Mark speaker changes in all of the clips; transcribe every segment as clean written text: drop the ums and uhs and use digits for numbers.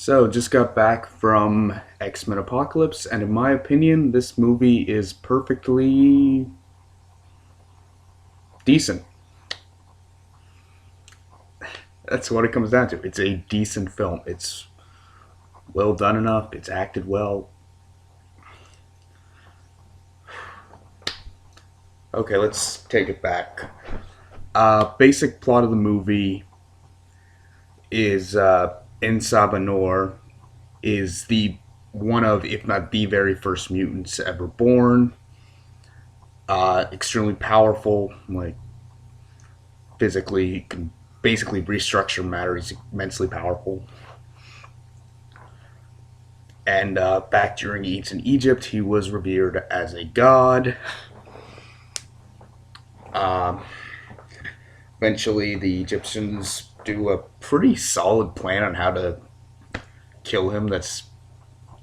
Speaker 1: So, just got back from Xmen Apocalypse, and in my opinion, this movie is perfectly decent. That's what it comes down to. It's a decent film. It's well done enough, it's acted well. Okay, let's take it back. Basic plot of the movie is In Sabanor is the one of, if not the very first mutants ever born. Extremely powerful, like physically, can basically restructure matter. He's immensely powerful. And back during ancient Egypt, he was revered as a god. Um, Eventually, the Egyptians do a pretty solid plan on how to kill him. That's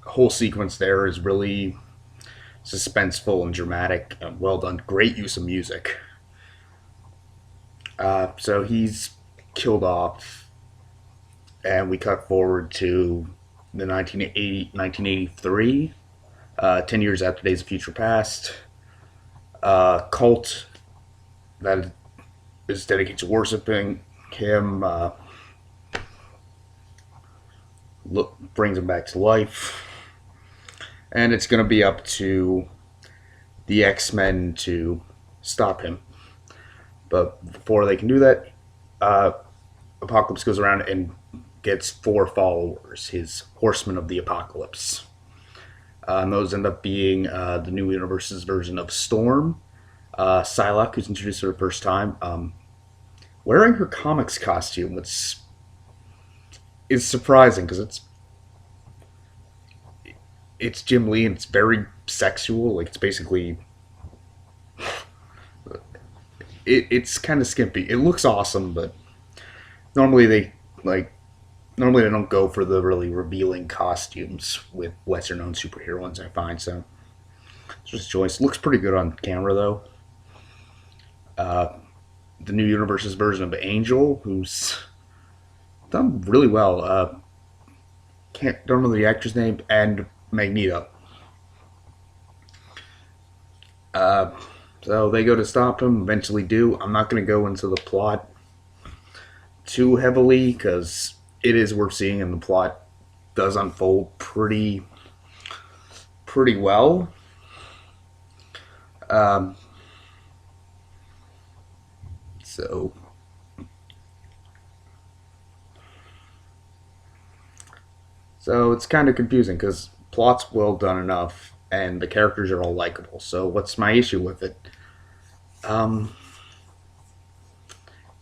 Speaker 1: whole sequence there is really suspenseful and dramatic and well done. Great use of music. So he's killed off, and we cut forward to the 1983, 10 years after Days of Future Past. Cult that is dedicated to worshiping him brings him back to life. And it's going to be up to the X-Men to stop him. But before they can do that, uh, Apocalypse goes around and gets four followers, his Horsemen of the Apocalypse. And those end up being the new universe's version of Storm, Psylocke, who's introduced for the first time, wearing her comics costume, which is surprising because it's Jim Lee and it's very sexual. Like it's basically it's kind of skimpy. It looks awesome, but normally they like normally they don't go for the really revealing costumes with lesser known superhero ones. I find so. It's just choice. Looks pretty good on camera though. Uh, the new universe's version of Angel, who's done really well. Can't don't know the actor's name, and Magneto. Uh, so they go to stop him. Eventually, do. I'm not going to go into the plot too heavily because it is worth seeing, and the plot does unfold pretty well. Um, so So it's kind of confusing because plot's well done enough and the characters are all likable. So what's my issue with it? Um,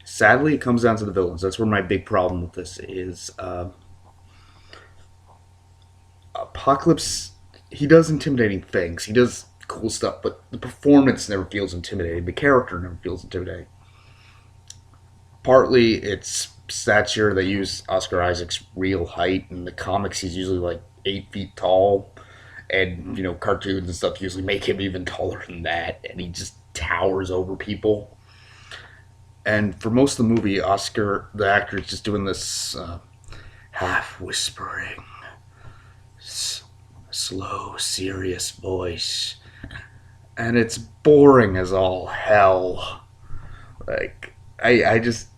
Speaker 1: Sadly, it comes down to the villains. That's where my big problem with this is. Apocalypse, he does intimidating things. He does cool stuff, but the performance never feels intimidating. The character never feels intimidating. Partly it's stature. They use Oscar Isaac's real height. In the comics, he's usually like 8 feet tall, and cartoons and stuff usually make him even taller than that, and he just towers over people. And for most of the movie, Oscar, the actor, is just doing this half whispering, slow, serious voice, and it's boring as all hell. Like I just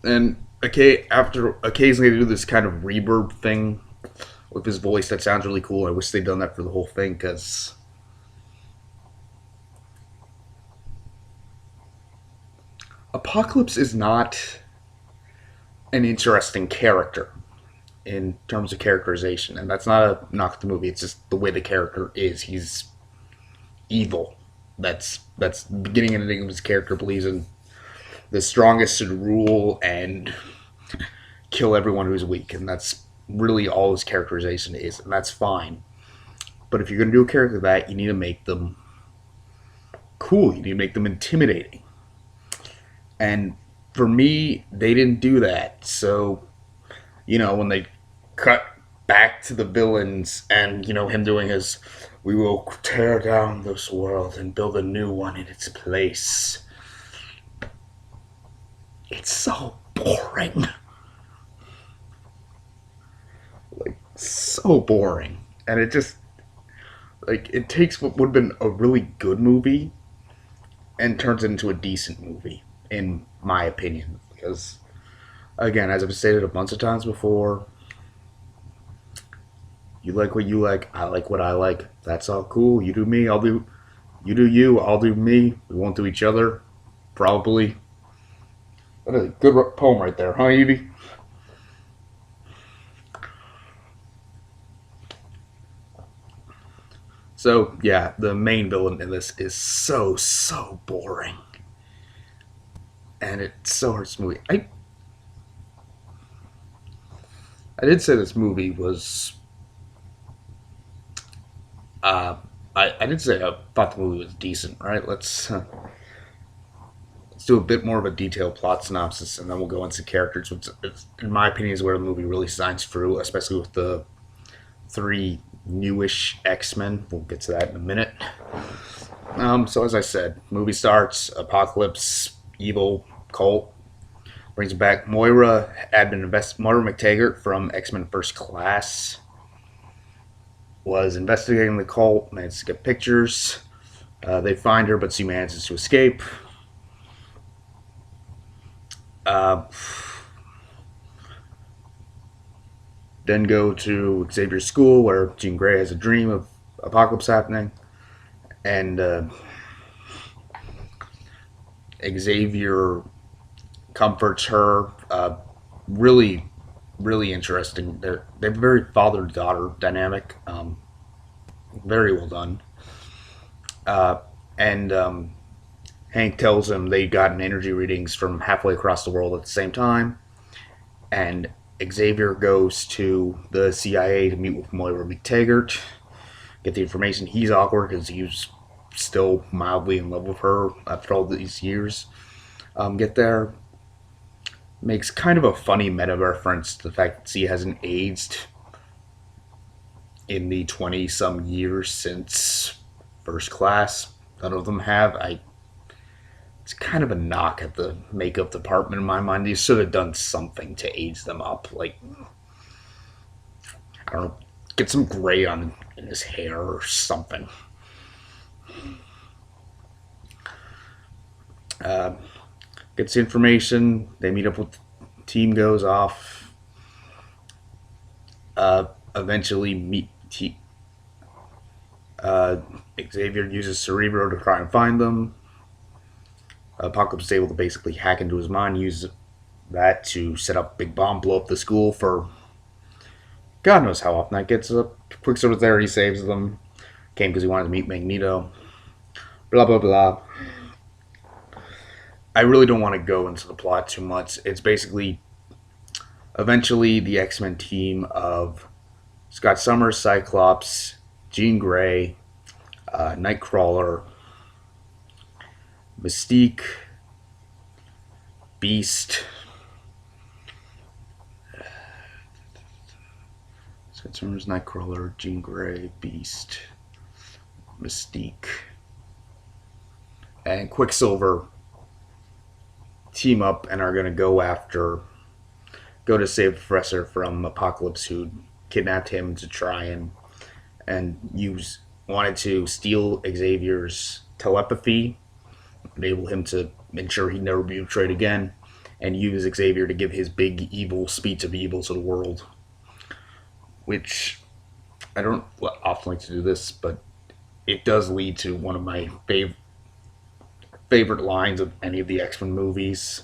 Speaker 1: and okay after occasionally they do this kind of reverb thing with his voice that sounds really cool. I wish they'd done that for the whole thing because Apocalypse is not an interesting character in terms of characterization, and that's not a knock at the movie. It's just the way the character is. He's evil. That's the beginning and ending of his character. Believes in the strongest should rule and kill everyone who's weak, and that's really all his characterization is, and that's fine. But if you're going to do a character like that, you need to make them cool. You need to make them intimidating. And for me, they didn't do that. So, when they cut back to the villains and, him doing his, we will tear down this world and build a new one in its place. It's so boring. so boring, and it just like it takes what would have been a really good movie and turns it into a decent movie, in my opinion. Because again, as I've stated a bunch of times before, you like what you like, I like what I like. That's all cool. You do me, I'll do you do you, I'll do me. We won't do each other, probably. That is a good poem right there, huh, Evie? So yeah, the main villain in this is so boring, and it so hurts the movie. I did say this movie was. Uh, I did say I thought the movie was decent, right? Let's do a bit more of a detailed plot synopsis, and then we'll go into characters, which, in my opinion, is where the movie really shines through, especially with the three newish X-Men. We'll get to that in a minute. So as I said, movie starts, Apocalypse, evil, cult, brings it back. Moira McTaggart from X-Men First Class was investigating the cult, managed to get pictures. They find her, but she manages to escape. Uh, then go to Xavier's school, where Jean Grey has a dream of Apocalypse happening, and Xavier comforts her. Really, really interesting. They have a very father daughter dynamic. Very well done. And Hank tells him they gotten energy readings from halfway across the world at the same time, and Xavier goes to the CIA to meet with Moira McTaggart, get the information. He's awkward because he's still mildly in love with her after all these years. Get there, makes kind of a funny meta reference to the fact that she hasn't aged in the 20 some years since First Class. None of them have. It's kind of a knock at the makeup department in my mind. They should have done something to age them up. Like, I don't know, get some gray on in his hair or something. Uh, Gets the information. They meet up with the team, goes off. Eventually, uh, Xavier uses Cerebro to try and find them. Apocalypse is able to basically hack into his mind, use that to set up a big bomb, blow up the school for God knows how often that gets up. Quicksilver's there, he saves them. Came because he wanted to meet Magneto. Blah, blah, blah. I really don't want to go into the plot too much. It's basically eventually the X-Men team of Scott Summers, Cyclops, Jean Grey, Nightcrawler, Mystique, Beast, Scott Summers, Nightcrawler, Jean Grey, Beast, Mystique, and Quicksilver team up and are going to go to save the Professor from Apocalypse, who kidnapped him to try and wanted to steal Xavier's telepathy, enable him to ensure he'd never be betrayed again, and use Xavier to give his big evil speech of evil to the world. Which I don't often like to do this, but it does lead to one of my favorite lines of any of the X-Men movies.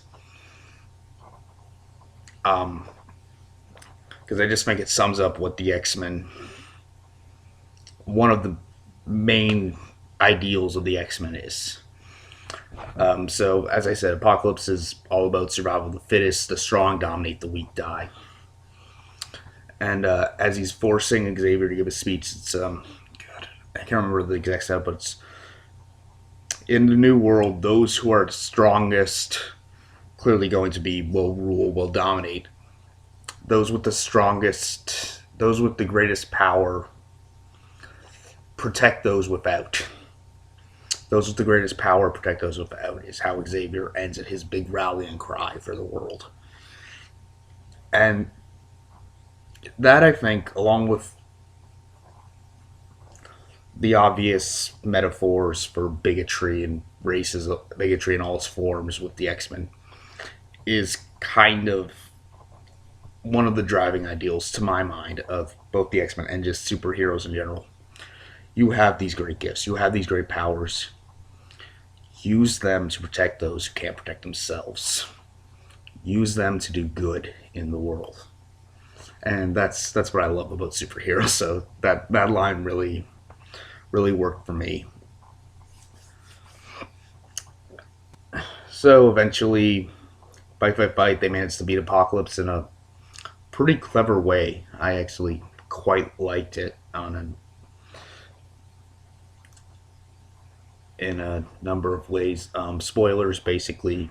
Speaker 1: Because I just think it sums up what the X-Men, one of the main ideals of the X-Men is. So, as I said, Apocalypse is all about survival of the fittest, the strong dominate, the weak die. And as he's forcing Xavier to give a speech, it's, God, I can't remember the exact set, but it's, in the new world, those who are strongest clearly going to will rule, will dominate. Those with the greatest power protect those without. Those with the greatest power protect those without is how Xavier ends at his big rallying cry for the world. And that, I think, along with the obvious metaphors for bigotry and racism, bigotry in all its forms with the X-Men is kind of one of the driving ideals to my mind of both the X-Men and just superheroes in general. You have these great gifts, you have these great powers. Use them to protect those who can't protect themselves. Use them to do good in the world. And that's what I love about superheroes. So that line really worked for me. So eventually, fight, they managed to beat Apocalypse in a pretty clever way. I actually quite liked it in a number of ways. Spoilers, basically,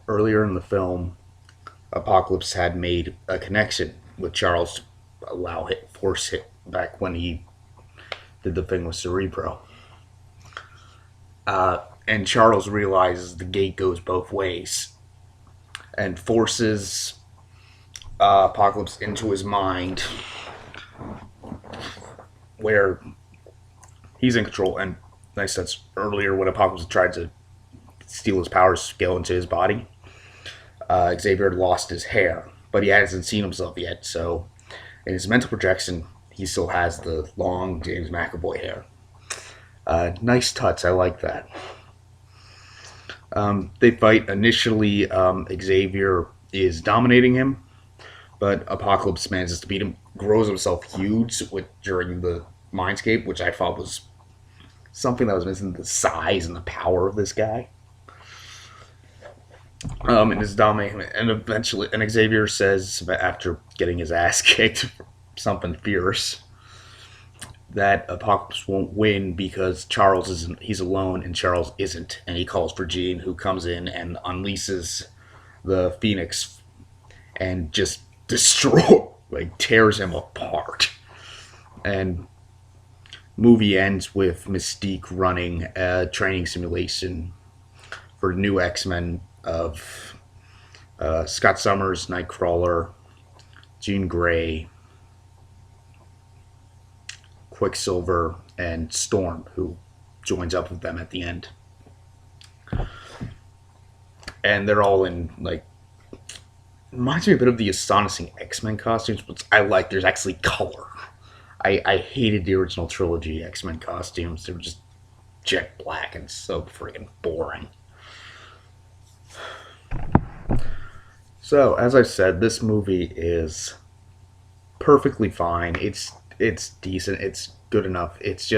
Speaker 1: earlier in the film, Apocalypse had made a connection with Charles to allow hit force hit back when he did the thing with Cerebro. And Charles realizes the gate goes both ways and forces Apocalypse into his mind where he's in control. And like I said earlier, when Apocalypse tried to steal his powers, go into his body, Xavier had lost his hair, but he hasn't seen himself yet. So in his mental projection, he still has the long James McAvoy hair. Nice touch. I like that. They fight. Initially, Xavier is dominating him, but Apocalypse manages to beat him, grows himself huge during the Mindscape, which I thought was something that was missing, the size and the power of this guy. And is dominating him. And eventually, and Xavier says, after getting his ass kicked, something fierce, that Apocalypse won't win because Charles isn't. He's alone, and Charles isn't. And he calls for Jean, who comes in and unleashes the Phoenix and just tears him apart. And movie ends with Mystique running a training simulation for new X-Men of Scott Summers, Nightcrawler, Jean Grey, Quicksilver, and Storm, who joins up with them at the end. And they're all in, reminds me a bit of the Astonishing X-Men costumes, but I like, there's actually color. I hated the original trilogy X-Men costumes. They were just jet black and so friggin' boring. So, as I said, this movie is perfectly fine. It's decent. It's good enough. It's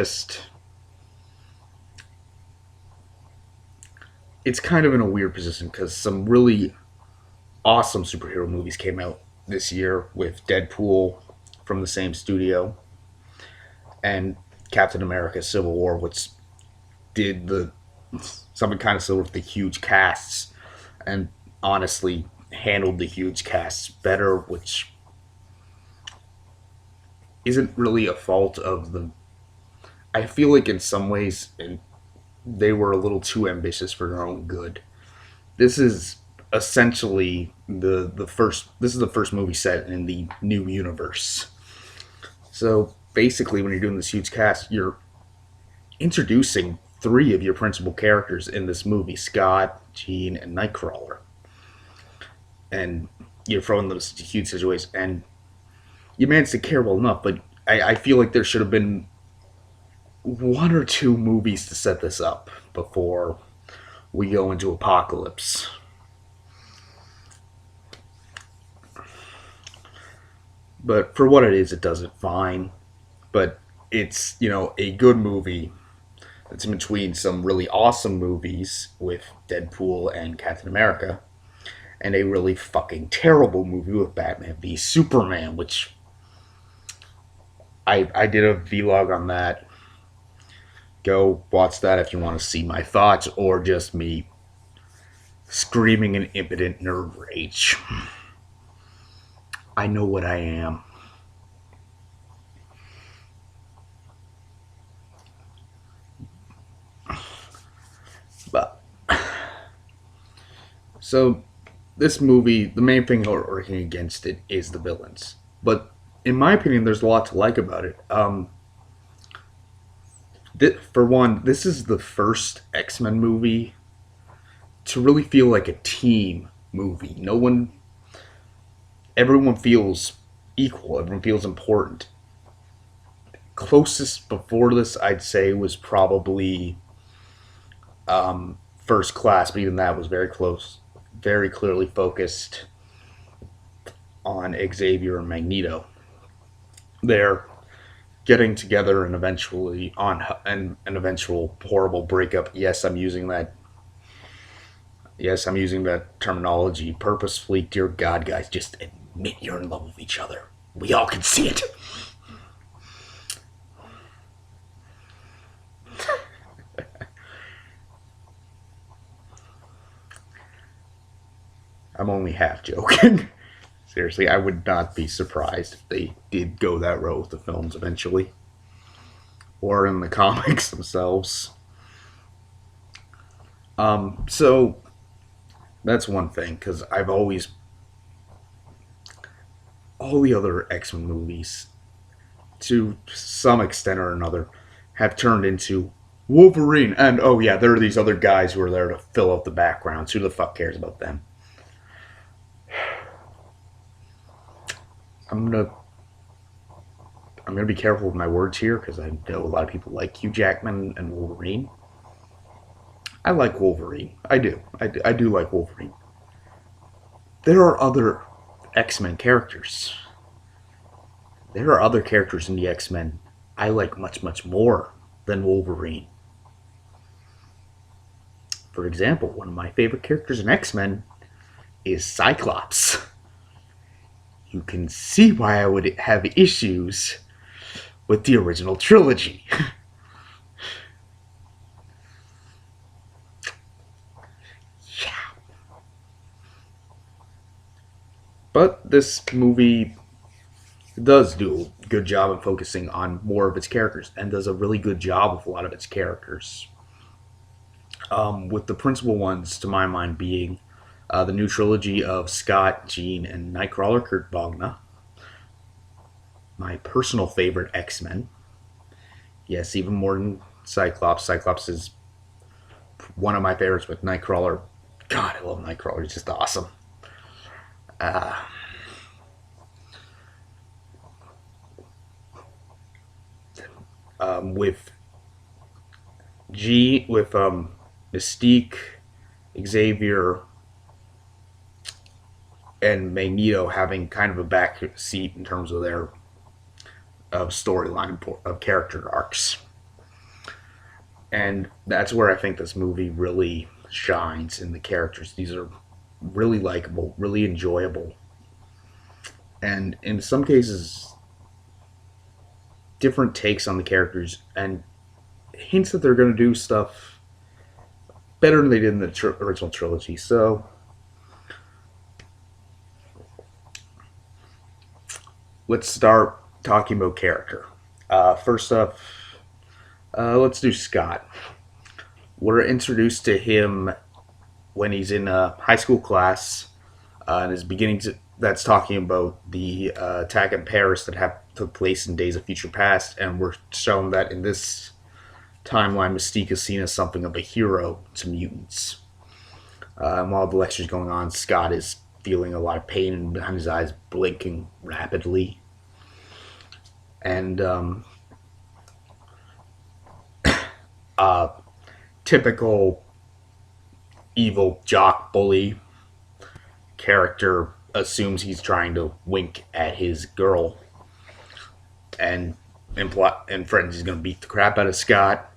Speaker 1: kind of in a weird position because some really awesome superhero movies came out this year with Deadpool from the same studio and Captain America Civil War, which did something kind of similar with the huge casts and honestly handled the huge casts better, which isn't really a fault of the. I feel like in some ways they were a little too ambitious for their own good. This is essentially the first. This is the first movie set in the new universe. So basically, when you're doing this huge cast, you're introducing three of your principal characters in this movie: Scott, Jean, and Nightcrawler. And you're throwing them into huge situations, and you managed to care well enough, but I feel like there should have been one or two movies to set this up before we go into Apocalypse. But for what it is, it does it fine. But it's, a good movie. It's in between some really awesome movies with Deadpool and Captain America, and a really fucking terrible movie with Batman v Superman, which I did a vlog on that. Go watch that if you want to see my thoughts or just me screaming in impotent nerd rage. I know what I am. But so this movie, the main thing working against it is the villains. But in my opinion, there's a lot to like about it. For one, this is the first X-Men movie to really feel like a team movie. Everyone feels equal. Everyone feels important. Closest before this, I'd say, was probably First Class, but even that was very close, very clearly focused on Xavier and Magneto. They're getting together and eventually on an eventual horrible breakup. Yes, I'm using that. Yes, I'm using that terminology purposefully. Dear God, guys, just admit you're in love with each other. We all can see it. I'm only half joking. Seriously, I would not be surprised if they did go that road with the films eventually, or in the comics themselves. So that's one thing because I've always all the other X Men movies, to some extent or another, have turned into Wolverine, and oh yeah, there are these other guys who are there to fill out the backgrounds. Who the fuck cares about them? I'm gonna I'm gonna be careful with my words here because I know a lot of people like Hugh Jackman and Wolverine. I like Wolverine. I do like Wolverine. There are other X Men characters. There are other characters in the X Men I like much more than Wolverine. For example, one of my favorite characters in X Men is Cyclops. You can see why I would have issues with the original trilogy. Yeah. But this movie does do a good job of focusing on more of its characters and does a really good job with a lot of its characters. With the principal ones, to my mind, being the new trilogy of Scott, Jean, and Nightcrawler, Kurt Wagner. My personal favorite X Men. Yes, even more than Cyclops. Cyclops is one of my favorites, but Nightcrawler, God, I love Nightcrawler. He's just awesome. Uh, with with Mystique, Xavier, and Magneto having kind of a back seat in terms of their storyline of character arcs, and that's where I think this movie really shines in the characters. These are really likable, really enjoyable, and in some cases, different takes on the characters and hints that they're going to do stuff better than they did in the original trilogy. So let's start talking about character. First up, let's do Scott. We're introduced to him when he's in a high school class and is beginning to. That's talking about the attack in Paris that took place in Days of Future Past, and we're shown that in this timeline, Mystique is seen as something of a hero to mutants. And while the lecture's going on, Scott is feeling a lot of pain behind his eyes, blinking rapidly. And uh, typical evil jock bully character assumes he's trying to wink at his girl and threatens he's going to beat the crap out of Scott.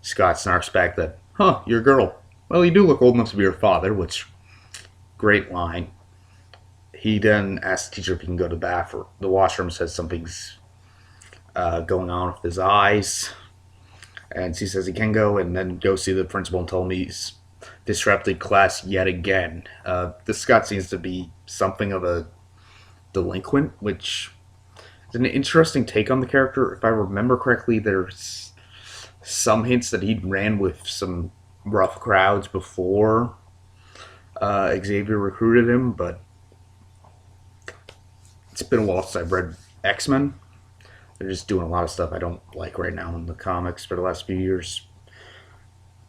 Speaker 1: Scott snarks back that, huh, your girl. Well, you do look old enough to be her father, which, great line. He then asks the teacher if he can go to the washroom, says something's going on with his eyes. And she says he can go, and then go see the principal and tell him he's disrupted class yet again. This Scott seems to be something of a delinquent, which is an interesting take on the character. If I remember correctly, there's some hints that he ran with some rough crowds before Xavier recruited him, but it's been a while since I've read X-Men. They're just doing a lot of stuff I don't like right now in the comics for the last few years.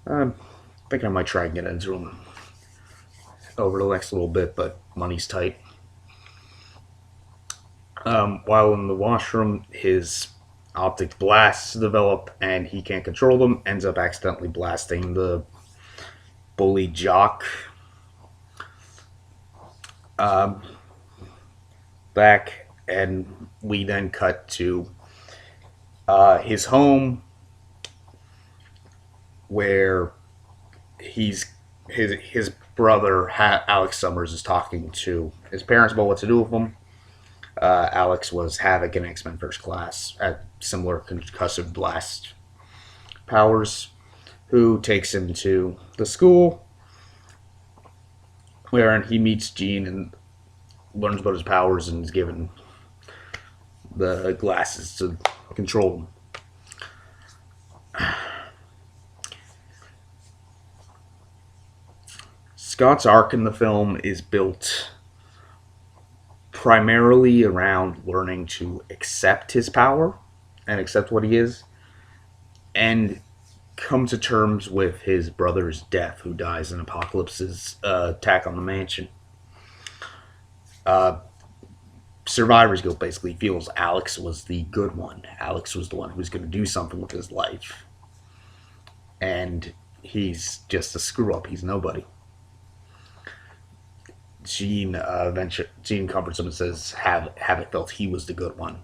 Speaker 1: I'm thinking I might try and get into them over the next little bit, but money's tight. While in the washroom, his optic blasts develop and he can't control them, ends up accidentally blasting the bully jock um, back, and we then cut to his home where his brother Alex Summers is talking to his parents about what to do with him. Alex was Havoc in X-Men First Class at similar concussive blast powers, who takes him to the school where he meets Jean and learns about his powers and is given the glasses to control them. Scott's arc in the film is built primarily around learning to accept his power and accept what he is, and come to terms with his brother's death, who dies in Apocalypse's attack on the mansion. Survivor's Guilt basically feels Alex was the good one. Alex was the one who was going to do something with his life. And he's just a screw up. He's nobody. Jean comforts him and says, Havoc felt he was the good one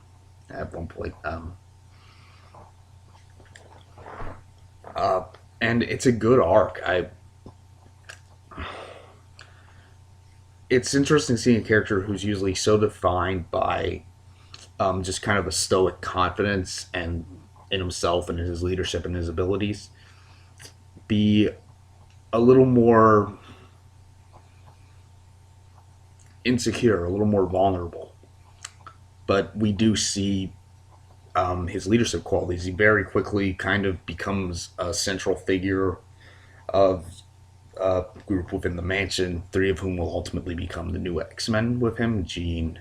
Speaker 1: at one point. And it's a good arc. It's interesting seeing a character who's usually so defined by just kind of a stoic confidence and in himself and in his leadership and his abilities be a little more insecure, a little more vulnerable. But we do see his leadership qualities. He very quickly kind of becomes a central figure of a group within the mansion, three of whom will ultimately become the new X-Men with him. Jean,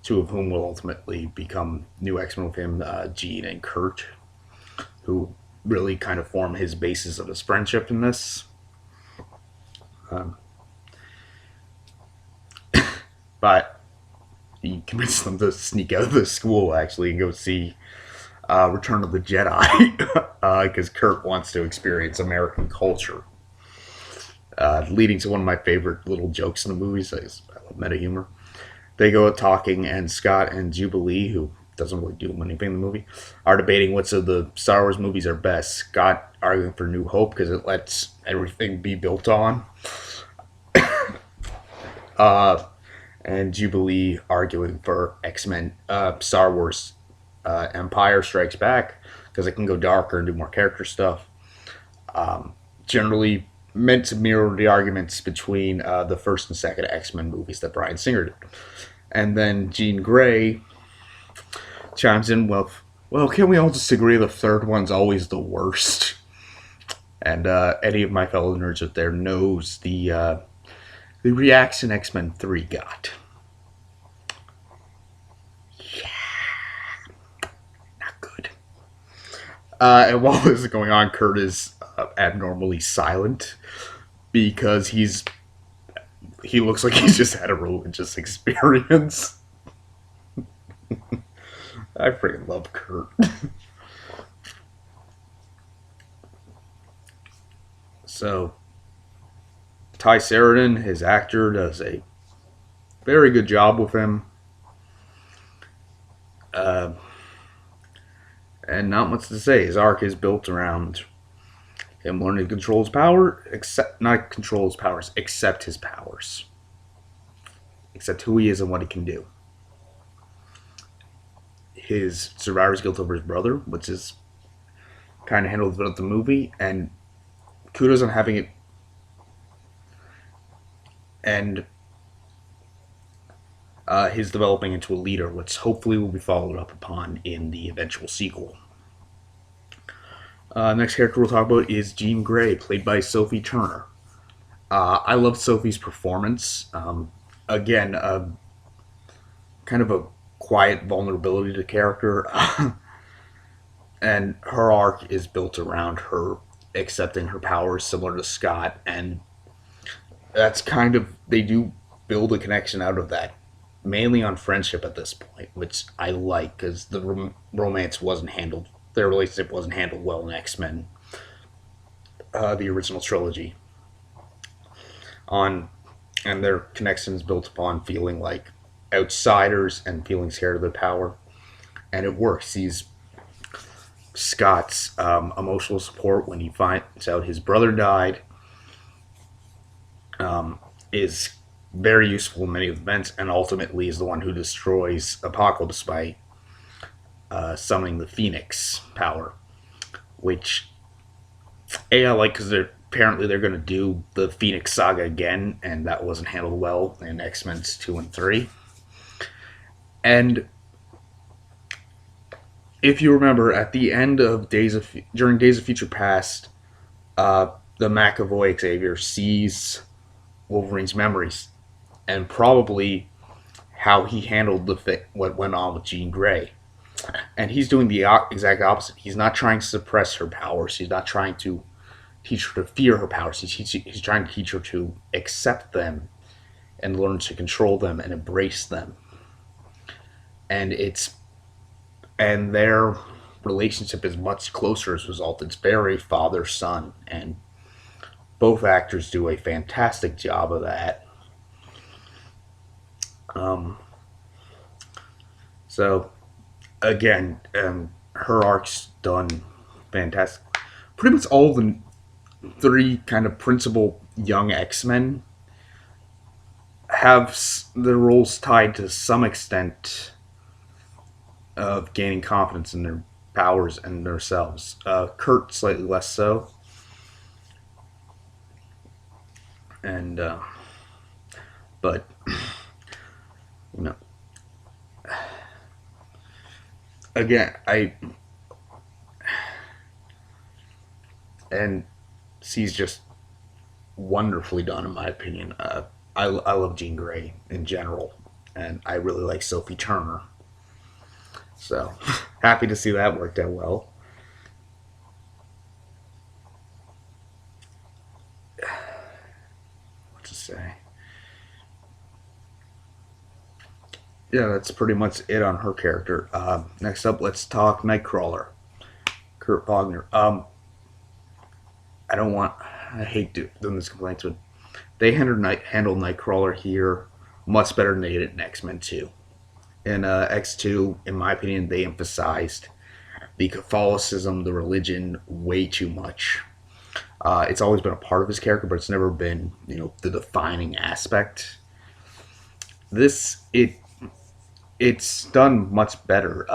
Speaker 1: two of whom will ultimately become new X-Men with him, Jean and Kurt, who really kind of form his basis of his friendship in this. But he convinced them to sneak out of the school, actually, and go see Return of the Jedi, because Kurt wants to experience American culture. Leading to one of my favorite little jokes in the movies. I love meta humor. They go talking, and Scott and Jubilee, who doesn't really do anything in the movie, are debating which of the Star Wars movies are best. Scott arguing for New Hope because it lets everything be built on. And Jubilee arguing for X-Men, Star Wars Empire Strikes Back, because it can go darker and do more character stuff. Generally meant to mirror the arguments between the first and second X-Men movies that Bryan Singer did. And then Jean Grey chimes in, well, can't we all just agree the third one's always the worst? And any of my fellow nerds out there knows the reaction X-Men 3 got. Yeah. Not good. And while this is going on, Kurt is abnormally silent because he looks like he's just had a religious experience. I freaking love Kurt. So Ty Sheridan, his actor, does a very good job with him. And not much to say. His arc is built around him learning to control his power, not control his powers, accept his powers. Accept who he is and what he can do. His survivor's guilt over his brother, which is kind of handled throughout the movie, and kudos on having it. And his developing into a leader, which hopefully will be followed up upon in the eventual sequel. Next character we'll talk about is Jean Grey, played by Sophie Turner. I love Sophie's performance. Again, kind of a quiet vulnerability to character. And her arc is built around her accepting her powers, similar to Scott, and that's kind of they do build a connection out of that, mainly on friendship at this point, which I like because the romance wasn't handled, their relationship wasn't handled well in X Men, the original trilogy. On and their connections built upon feeling like outsiders and feeling scared of their power, and it works. He's Scott's emotional support when he finds out his brother died is very useful in many events, and ultimately is the one who destroys Apocalypse by summoning the Phoenix power, which I like because apparently they're going to do the Phoenix saga again, and that wasn't handled well in X Men's 2 and 3. And if you remember, at the end of during Days of Future Past, the McAvoy Xavier sees Wolverine's memories and probably how he handled what went on with Jean Grey. And he's doing the exact opposite. He's not trying to suppress her powers. He's not trying to teach her to fear her powers. He's trying to teach her to accept them and learn to control them and embrace them. And their relationship is much closer as a result. It's very father son, and both actors do a fantastic job of that. So again, her arc's done fantastic. Pretty much all the three kind of principal young X-Men have their roles tied to some extent of gaining confidence in their powers and themselves. Kurt slightly less so, and but you know, again, and she's just wonderfully done in my opinion. I love Jean Grey in general, and I really like Sophie Turner. So happy to see that worked out well. What to say? Yeah, that's pretty much it on her character. Next up, let's talk Nightcrawler, Kurt Wagner. I hate doing this complaint, but they handled Nightcrawler here much better than they did in X Men 2. In X2, in my opinion, they emphasized the Catholicism, the religion, way too much. It's always been a part of his character, but it's never been, the defining aspect. It's done much better.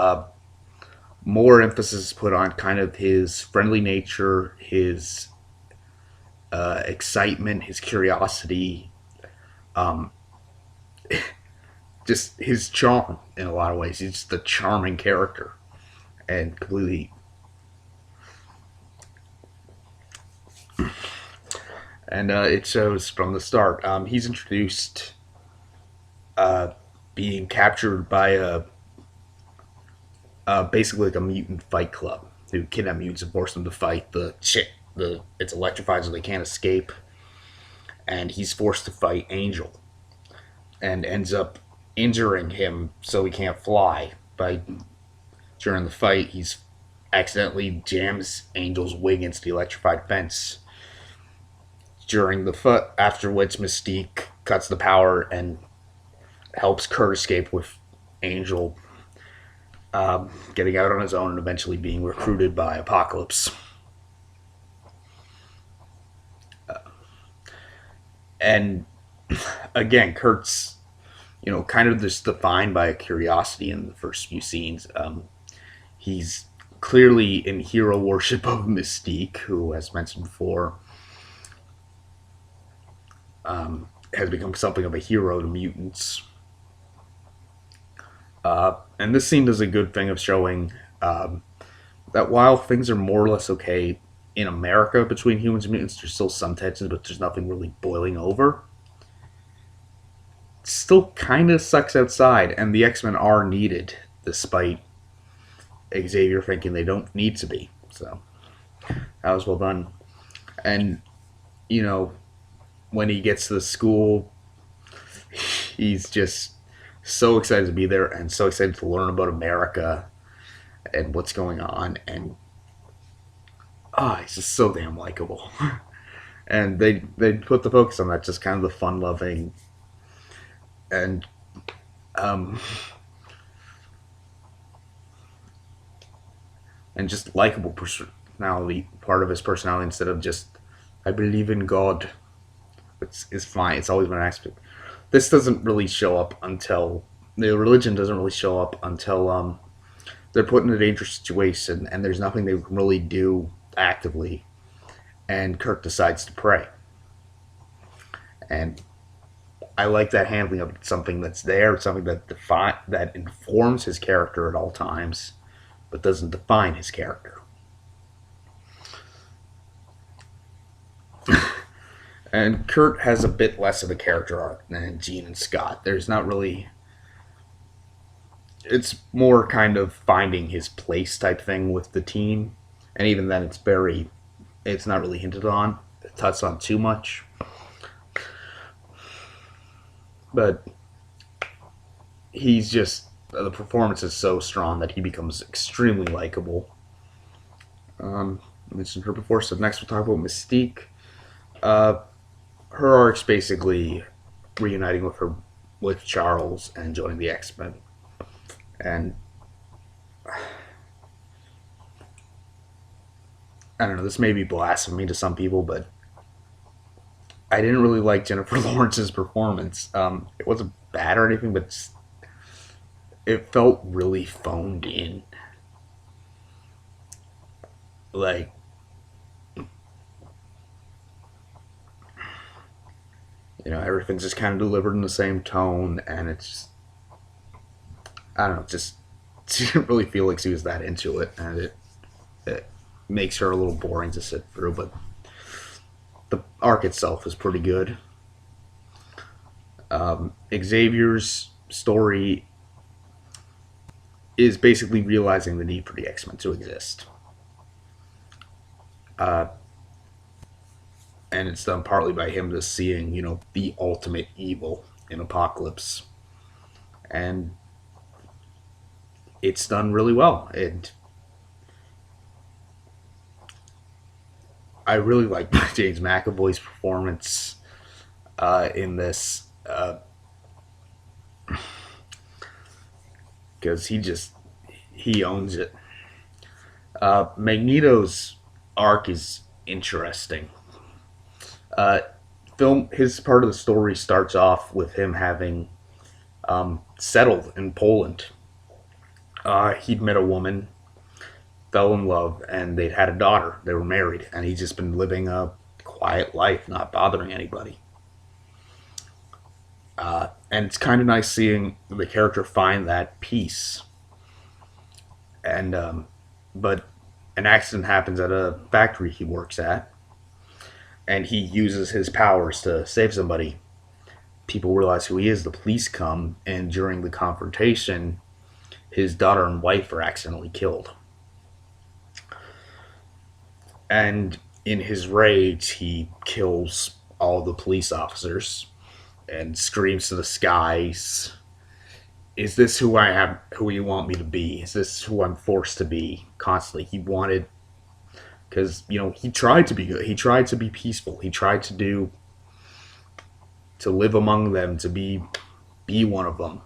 Speaker 1: More emphasis is put on kind of his friendly nature, his excitement, his curiosity, just his charm in a lot of ways. He's just a charming character and completely. And it shows from the start. He's introduced being captured by basically like a mutant fight club who kidnap mutants and force them to fight it's electrified so they can't escape, and he's forced to fight Angel and ends up injuring him so he can't fly. During the fight, he's accidentally jams Angel's wing into the electrified fence. After which Mystique cuts the power and helps Kurt escape with Angel getting out on his own and eventually being recruited by Apocalypse. And again, Kurt's, kind of just defined by a curiosity in the first few scenes. He's clearly in hero worship of Mystique, who, as mentioned before, has become something of a hero to mutants. And this scene does a good thing of showing that while things are more or less okay in America between humans and mutants, there's still some tensions, but there's nothing really boiling over. still kind of sucks outside, and the X-Men are needed, despite Xavier thinking they don't need to be. So that was well done. And you know, when he gets to the school, he's just so excited to be there and so excited to learn about America and what's going on. And he's just so damn likable. And they put the focus on that, just kind of the fun loving and um, and just likable personality, part of his personality, instead of just I believe in God. It's fine. It's always been an aspect. This doesn't really show up until the religion doesn't really show up until they're put in a dangerous situation and there's nothing they can really do actively, and Kirk decides to pray. And I like that handling of something that's there, something that informs his character at all times, but doesn't define his character. And Kurt has a bit less of a character arc than Jean and Scott. There's not really. It's more kind of finding his place type thing with the team, and even then, it's not really hinted on, touched on too much. But he's just the performance is so strong that he becomes extremely likable. I mentioned her before, so next we'll talk about Mystique. Uh, Her arc's basically reuniting with Charles and joining the X-Men. And I don't know, this may be blasphemy to some people, but I didn't really like Jennifer Lawrence's performance. It wasn't bad or anything, but it felt really phoned in. Like, everything's just kind of delivered in the same tone, and it's just, I don't know, just she didn't really feel like she was that into it, and it makes her a little boring to sit through, but the arc itself is pretty good. Xavier's story is basically realizing the need for the X-Men to exist. And it's done partly by him just seeing, the ultimate evil in Apocalypse. And it's done really well. And I really like James McAvoy's performance in this. Because he owns it. Magneto's arc is interesting. His part of the story starts off with him having settled in Poland. He'd met a woman, fell in love, and they'd had a daughter. They were married, and he'd just been living a quiet life, not bothering anybody. And it's kind of nice seeing the character find that peace. And but an accident happens at a factory he works at, and he uses his powers to save somebody. People realize who he is. The police come, and during the confrontation, his daughter and wife are accidentally killed. And in his rage, he kills all the police officers and screams to the skies, "Is this who I am? Who you want me to be? Is this who I'm forced to be?" Constantly, he wanted, because he tried to be good. He tried to be peaceful. He tried to live among them, to be one of them.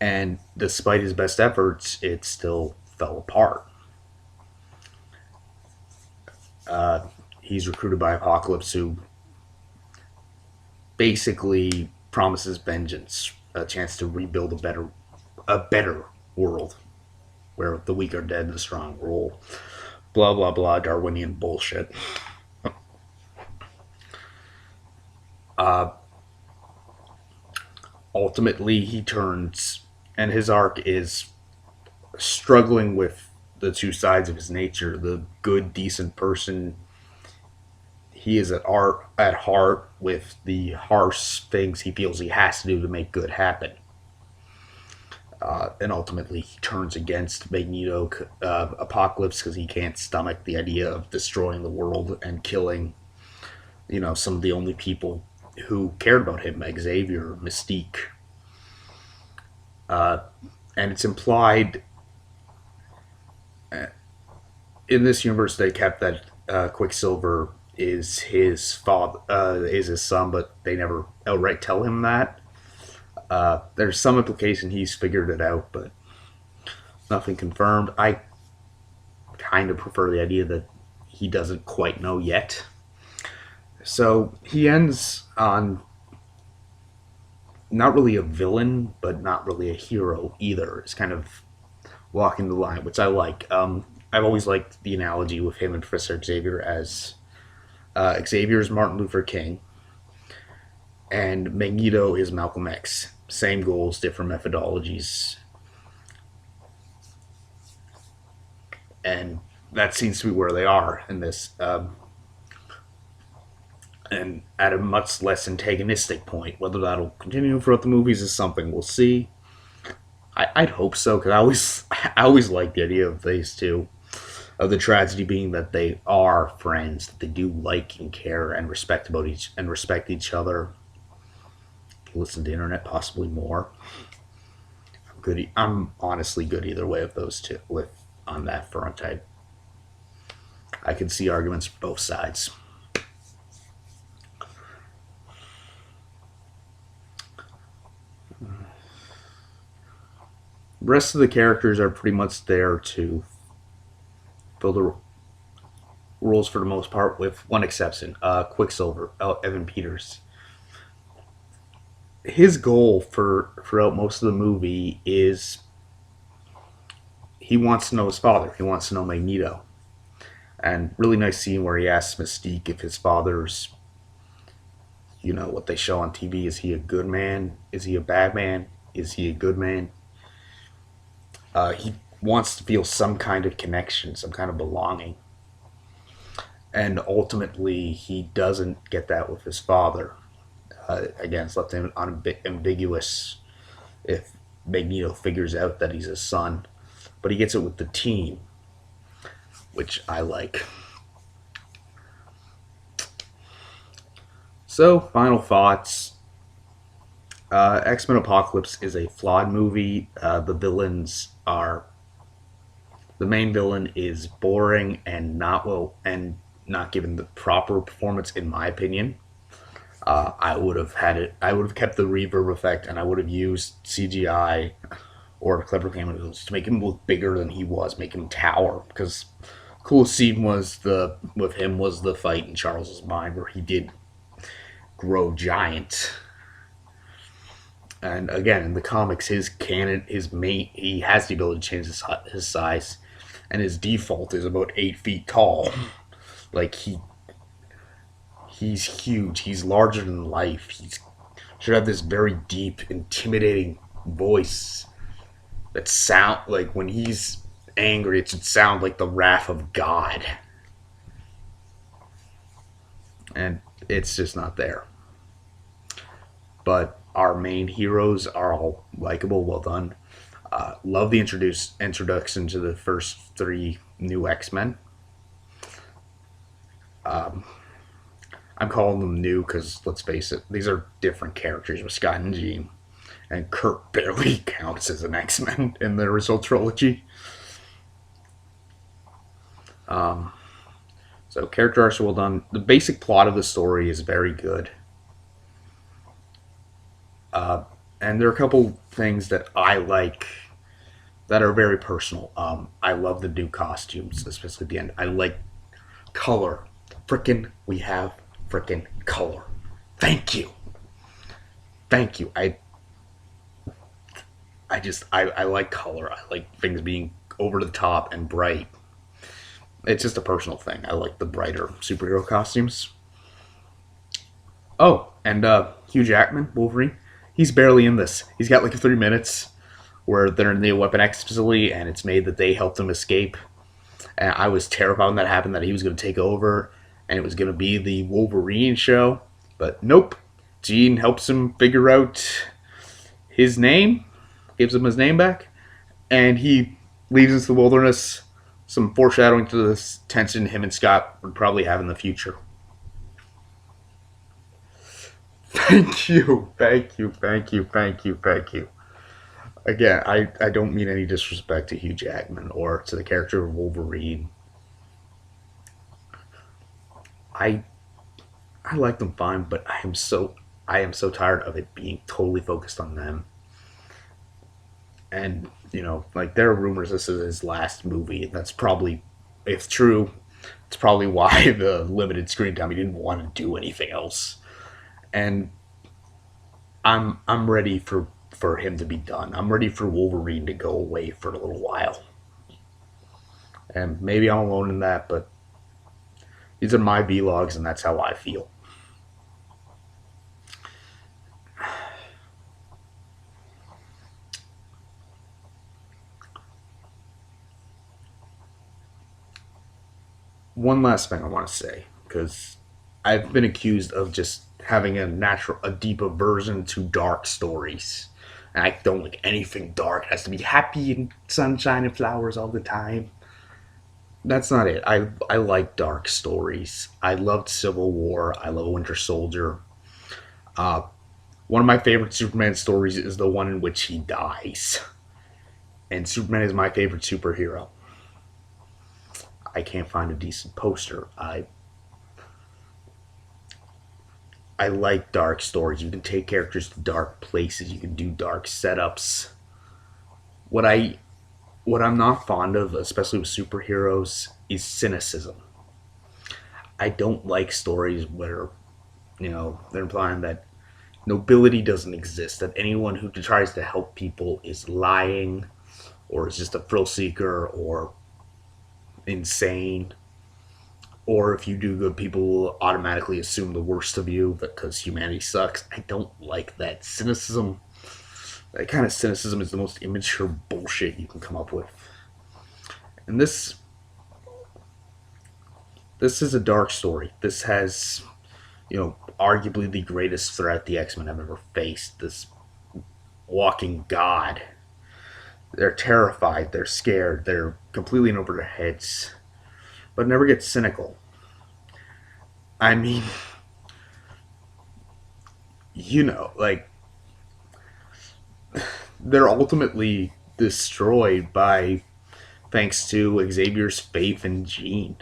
Speaker 1: And despite his best efforts, it still fell apart. He's recruited by Apocalypse, who basically promises vengeance, a chance to rebuild a better world where the weak are dead, the strong rule. Blah blah blah, Darwinian bullshit. Ultimately, he turns, and his arc is struggling with the two sides of his nature. The good, decent person he is at heart with the harsh things he feels he has to do to make good happen. And ultimately, he turns against Magneto Apocalypse because he can't stomach the idea of destroying the world and killing, some of the only people who cared about him, like Xavier, Mystique. And it's implied in this universe they kept that Quicksilver is his father, is his son, but they never outright tell him that. There's some implication he's figured it out, but nothing confirmed. I kind of prefer the idea that he doesn't quite know yet. So he ends on not really a villain, but not really a hero either. It's kind of walking the line, which I like. I've always liked the analogy with him and Professor Xavier as Xavier is Martin Luther King, and Magneto is Malcolm X. Same goals, different methodologies, and that seems to be where they are in this. And at a much less antagonistic point. Whether that'll continue throughout the movies is something we'll see. I'd hope so, because I always like the idea of these two. Of the tragedy being that they are friends, that they do like and care and respect each other. Listen to the internet, possibly more. I'm honestly good either way of those two. On that front, I can see arguments for both sides. The rest of the characters are pretty much there to fill the roles for the most part, with one exception: Quicksilver, Evan Peters. His goal throughout most of the movie is he wants to know his father. He wants to know Magneto. And really nice scene where he asks Mystique if his father's, what they show on TV. Is he a good man? Is he a bad man? Is he a good man? He wants to feel some kind of connection, some kind of belonging. And ultimately, he doesn't get that with his father. Again, it's left ambiguous if Magneto figures out that he's his son. But he gets it with the team, which I like. So, final thoughts. Xmen Apocalypse is a flawed movie. The main villain is boring and not given the proper performance, in my opinion. I would have kept the reverb effect, and I would have used CGI or clever camera tools to make him look bigger than he was, make him tower. Because the coolest scene was the fight in Charles's mind, where he did grow giant. And again, in the comics, he has the ability to change his size, and his default is about 8 feet tall. Like he's huge. He's larger than life. He should have this very deep, intimidating voice that sound like when he's angry, it should sound like the wrath of God. And it's just not there. But our main heroes are all likable, well done. Love the introduction to the first 3 new X-Men. I'm calling them new because, let's face it, these are different characters with Scott and Jean. And Kurt barely counts as an X-Men in the original trilogy. So character arcs are well done. The basic plot of the story is very good. And there are a couple things that I like that are very personal. I love the new costumes, especially at the end. I like color. We have frickin' color. Thank you. I like color. I like things being over the top and bright. It's just a personal thing. I like the brighter superhero costumes. Oh, and Hugh Jackman, Wolverine. He's barely in this. He's got like 3 minutes where they're in the Weapon X facility, and it's made that they helped him escape. And I was terrified when that happened, that he was going to take over. and it was going to be the Wolverine show, but nope. Jean helps him figure out his name, gives him his name back, and he leaves into the wilderness. Some foreshadowing to this tension him and Scott would probably have in the future. Thank you, thank you, thank you, thank you, thank you. Again, I don't mean any disrespect to Hugh Jackman or to the character of Wolverine. I I like them fine, but I am so tired of it being totally focused on them. And like there are rumors this is his last movie. That's probably, if true, it's probably why the limited screen time he didn't want to do anything else. And I'm ready for him to be done. I'm ready for Wolverine to go away for a little while. And maybe I'm alone in that, but these are my vlogs, and that's how I feel. One last thing I want to say, because I've been accused of just having a deep aversion to dark stories. And I don't like anything dark. It has to be happy and sunshine and flowers all the time. That's not it. I like dark stories. I loved Civil War. I love Winter Soldier. Uh, One of my favorite Superman stories is the one in which he dies. And Superman is my favorite superhero. I can't find a decent poster. I like dark stories. You can take characters to dark places. You can do dark setups. What I what I'm not fond of, especially with superheroes, is cynicism. I don't like stories where they're implying that nobility doesn't exist, that anyone who tries to help people is lying, or is just a thrill seeker, or insane, or if you do good, people will automatically assume the worst of you because humanity sucks. I don't like that cynicism. That kind of cynicism is the most immature bullshit you can come up with. And this is a dark story. This has, arguably the greatest threat the X-Men have ever faced. This walking god. They're terrified, they're scared, they're completely in over their heads, but never get cynical. I mean, like, they're ultimately destroyed by thanks to Xavier's faith in Jean,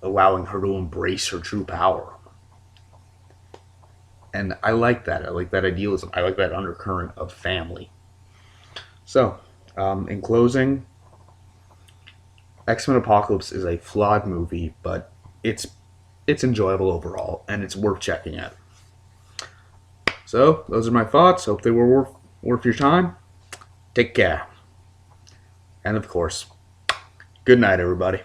Speaker 1: allowing her to embrace her true power. And I like that. I like that idealism. I like that undercurrent of family. So, in closing, Xmen Apocalypse is a flawed movie, but it's enjoyable overall, and it's worth checking out. So, those are my thoughts. Hope they were worth your time. Take care. And of course, good night, everybody.